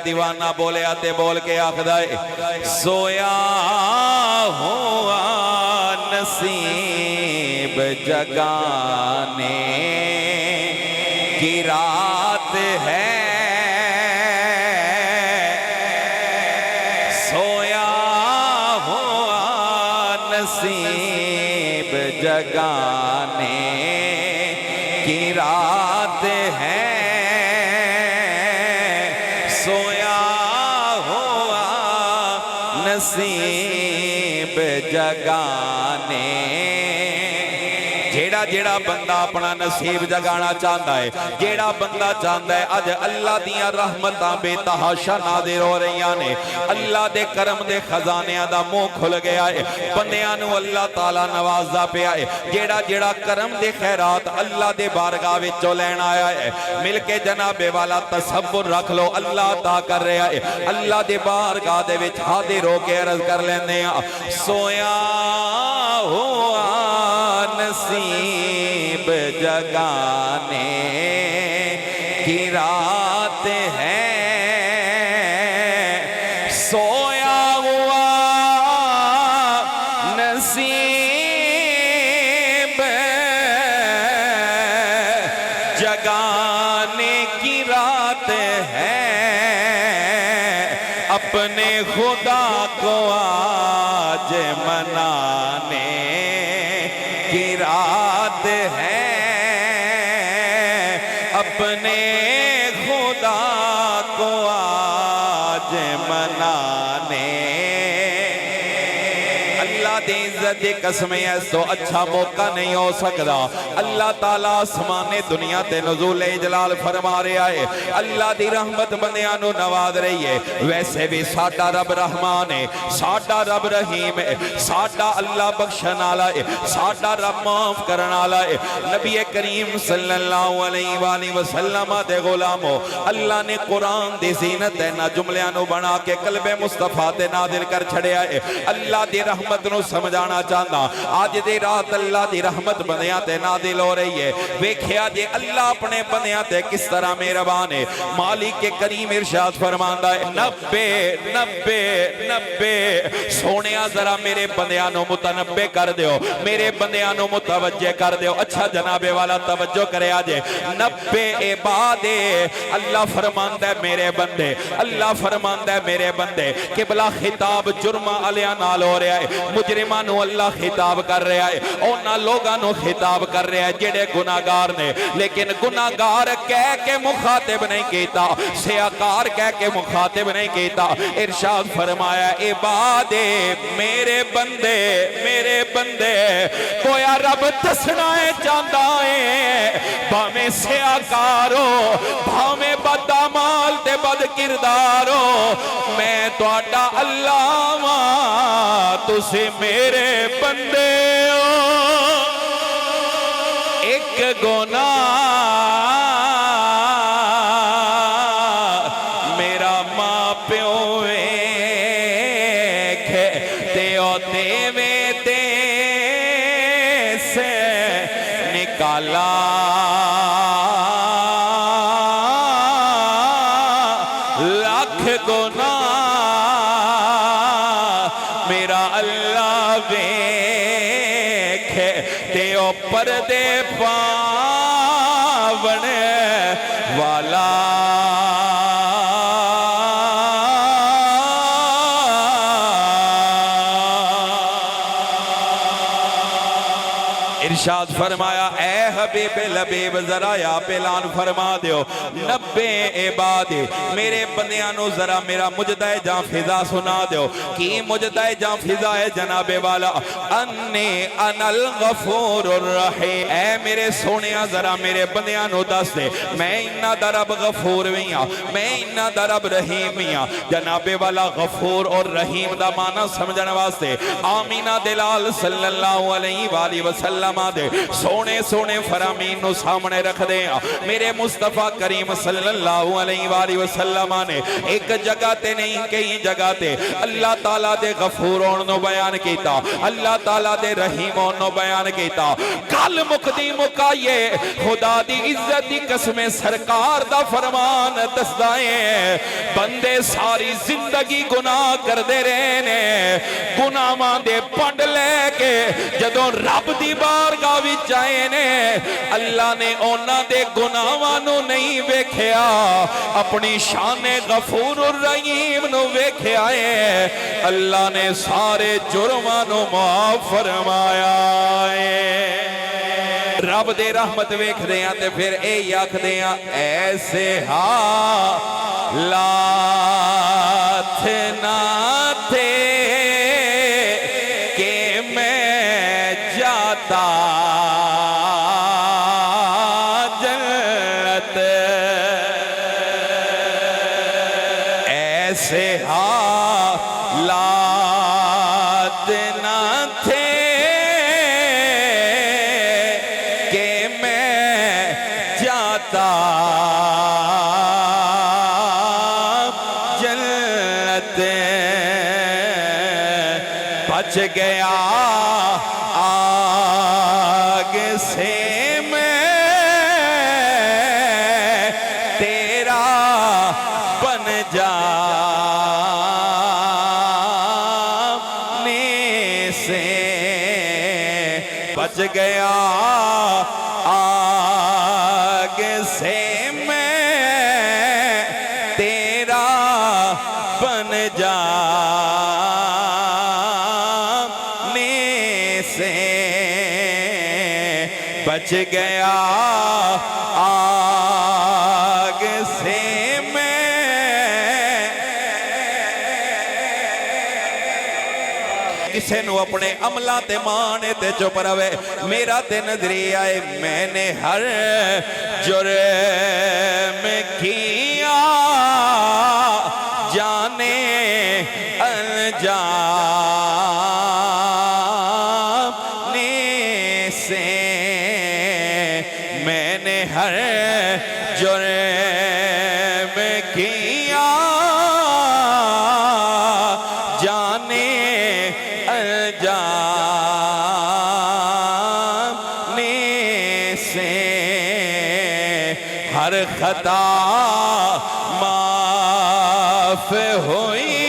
دیوانہ بولیا تے بول کے آخدا ہے سویا ہوا نصیب جگانے کی رات ہے نصیب جگانے کی رات ہے سویا ہوا نصیب جگانے جیڑا جیڑا بندہ اپنا نصیب جگانا چاہتا ہے جیڑا بندہ چاہتا ہے آج اللہ دیاں رحمتاں بے تحاشا نادر ہو رہی نے اللہ دے کرم دے خزانیاں دا منہ کھل گیا ہے بندیاں نو اللہ تعالیٰ نوازا پہ آئے جیڑا جیڑا کرم دے خیرات اللہ دے بارگاہ وچوں لین آیا ہے مل کے جناب والا تصور رکھ لو اللہ عطا کر رہا ہے اللہ دے بارگاہ دے وچ حاضر ہو کے عرض کر لیندے ہیں سویا ہوا نصیب جگانے کی رات ہے سویا ہوا نصیب جگانے کی رات ہے اپنے خدا کو آج منانے کی رات ہے اپنے خدا کو آج منانے اللہ دی عزت دی قسمیں ایسو اچھا موقع نہیں ہو سکتا اللہ تعالیٰ آسمان دنیا تے نزول جلال فرما رہا ہے اللہ دی رحمت بندیانو نواز رہی ہے ویسے بھی ساڈا رب رحمان ہے ساڈا رب رحیم ہے ساڈا اللہ بخشن آلہ ہے ساڈا رب معاف کرن آلہ ہے نبی کریم صلی اللہ علیہ وآلہ وسلم دے غلامو اللہ نے قرآن دی زینت ہے نا جملیانو بنا کے قلب مصطفیٰ تے نازل کر چھڑیا ہے اللہ دی رحمت نو سمجھانا چاہتا آج دی رات اللہ دی رحمت بندیاں تے نازل ہو رہی ہے ویکھیا جے اللہ اپنے بندیاں تے کس طرح مہربان ہے مالک کے کریم ارشاد فرماندا ہے نبے نبے نبے سونیا ذرا میرے بندیاں نو متنبے کر دیو میرے بندیاں نو متوجہ کر دیو اچھا جناب والا توجہ کرے آجے نبے عبادے اللہ فرماندا ہے میرے بندے اللہ فرماندا ہے میرے بندے کہ بلا خطاب جرمہ علیہ نال ہو رہا ہے مجرمانو اللہ خطاب کر رہا ہے اونا لوگانو خطاب کر رہا ہے جڑے گناہگار نے لیکن گناہگار کہہ کے مخاطب نہیں کیتا سیاکار کہہ کے مخاطب نہیں کیتا ارشاد فرمایا عبادے میرے بندے کویا رب دسنا ہے چاہتا ہے بھامیں سیاکارو بھامیں بدعمال تے بد کردارو میں تو آٹا اللہ ماں تُسے میرے بندے ہو ایک گناہ میرا ماں پیو ویکھے تیو دیوے تے سے نکالا لاکھ گناہ میرا اللہ ویکھے تیو پردے پاون والا ارشاد فرمایا اے حبیب لبیب ذرا یا پلان فرما دیو نبے عبادے میرے بندیانو ذرا میرا مجدہ جان فضا سنا دیو کی مجدہ جان فضا ہے جناب والا انی انا الغفور الرحیم اے میرے سونیا ذرا میرے بندیانو دس دے میں انہا دا رب غفور ویاں میں انہا دا رب رحیم ویاں جناب والا غفور اور رحیم دا معنی سمجھنے واسطے آمینہ دلال صلی اللہ علیہ وآلہ وسلم فرما دے سونے سونے فرامین نو سامنے رکھ دے میرے مصطفیٰ کریم صلی اللہ علیہ وآلہ وسلم نے ایک جگہ تے نہیں کئی جگہ تے اللہ تعالیٰ دے غفورون نو بیان کیتا اللہ تعالیٰ دے رحیمون نو بیان کیتا کل مقدی مکائیے خدا دی عزت دی قسم سرکار دا فرمان دسدائیں بندے ساری زندگی گناہ کر دے رہنے گناہ مان دے پڑھ لے کے جدوں رب دی بارگاہ وچ آئے نے اللہ نے اونا دے گناہانو نہیں ویکھیا اپنی شان غفور الرحیم نو ویکھیا ہے اللہ نے سارے جرمانو معاف فرمایا ہے رب دے رحمت ویکھ دیاں تے پھر اے یاکھ دیاں ایسے حالات نہ تھے کہ میں جاتا جنت ایسے حالات نہ تھے جنت بچ گیا آگ سے میں تیرا بن جانے سے بچ گیا آگ سے میں تیرا بن جانے سے بچ گیا آگ سے میں کسے نو اپنے عملہ تے مانے تے چپ روے میرا تے نظری آئے میں نے ہر جرم کیا جانے انجانے سے میں نے ہر جرم کیا جانے انجانے سے ہر خطا معاف ہوئی